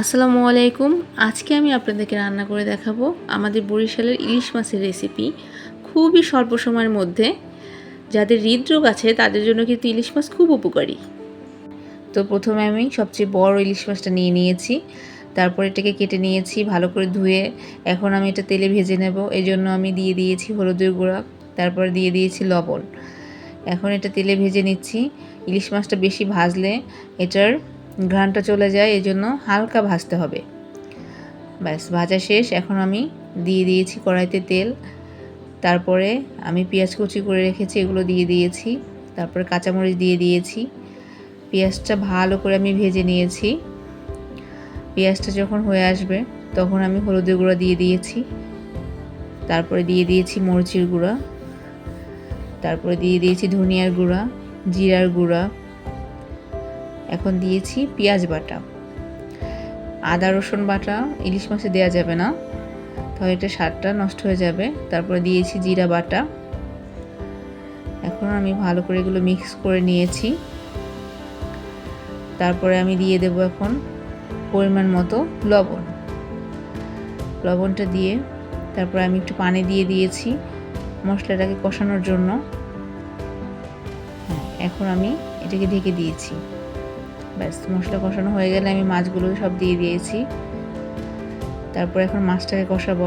আসসালামু আলাইকুম। আজকে আমি আপনাদেরকে রান্না করে দেখাবো আমাদের বরিশালের ইলিশ মাছের রেসিপি। খুবই স্বল্প সময়ের মধ্যে যাদের হৃদরোগ আছে তাদের জন্য কিন্তু ইলিশ মাছ খুব উপকারী। তো প্রথমে আমি সবচেয়ে বড় ইলিশ মাছটা নিয়ে নিয়েছি, তারপর এটাকে কেটে নিয়েছি ভালো করে ধুয়ে। এখন আমি এটা তেলে ভেজে নেব, এই জন্য আমি দিয়ে দিয়েছি হলুদের গুঁড়া, তারপর দিয়ে দিয়েছি লবণ। এখন এটা তেলে ভেজে নিচ্ছি। ইলিশ মাছটা বেশি ভাজলে এটার ঘ্রাণটা চলে যায়, এজন্য হালকা ভাজতে হবে। ব্যাস ভাজা শেষ। এখন আমি দিয়ে দিয়েছি কড়াইতে তেল, তারপরে আমি পেঁয়াজ কুচি করে রেখেছি এগুলো দিয়ে দিয়েছি, তারপরে কাঁচামরিচ দিয়ে দিয়েছি। পেঁয়াজটা ভালো করে আমি ভেজে নিয়েছি। পেঁয়াজটা যখন হয়ে আসবে তখন আমি হলুদের গুঁড়া দিয়ে দিয়েছি, তারপরে দিয়ে দিয়েছি মরিচের গুঁড়া, তারপরে দিয়ে দিয়েছি ধনিয়ার গুঁড়া, জিরার গুঁড়া। এখন দিয়েছি পেঁয়াজ বাটা। আদা রসুন বাটা ইলিশ মাছে দেওয়া যাবে না, তাহলে এটা স্বাদটা নষ্ট হয়ে যাবে। তারপরে দিয়েছি জিরা বাটা। এখন আমি ভালো করে এগুলো মিক্স করে নিয়েছি। তারপরে আমি দিয়ে দেব এখন পরিমাণ মতো লবণ। লবণটা দিয়ে তারপরে আমি একটু পানি দিয়ে দিয়েছি মশলাটাকে কষানোর জন্য। এখন আমি এটাকে ঢেকে দিয়েছি। ব্যাস মশলা কষানো হয়ে গেলে আমি মাছগুলো সব দিয়ে দিয়েছি। তারপর এখন মাছটাকে কষাবো।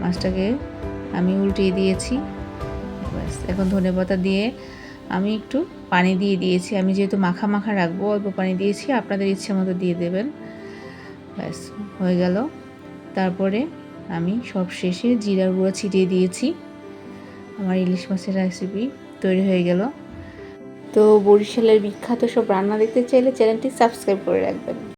মাছটাকে আমি উল্টিয়ে দিয়েছি। ব্যাস এখন ধনেপাতা দিয়ে আমি একটু পানি দিয়ে দিয়েছি। আমি যেহেতু মাখা মাখা রাখবো অল্প পানি দিয়েছি, আপনাদের ইচ্ছে মতো দিয়ে দেবেন। ব্যাস হয়ে গেল। তারপরে আমি সব শেষে জিরার গুঁড়া ছিটিয়ে দিয়েছি। আমার ইলিশ মাছের রেসিপি তৈরি হয়ে গেল। তো বরিশালের বিখ্যাত সব রান্না দেখতে চাইলে চ্যানেলটি সাবস্ক্রাইব করে রাখবেন।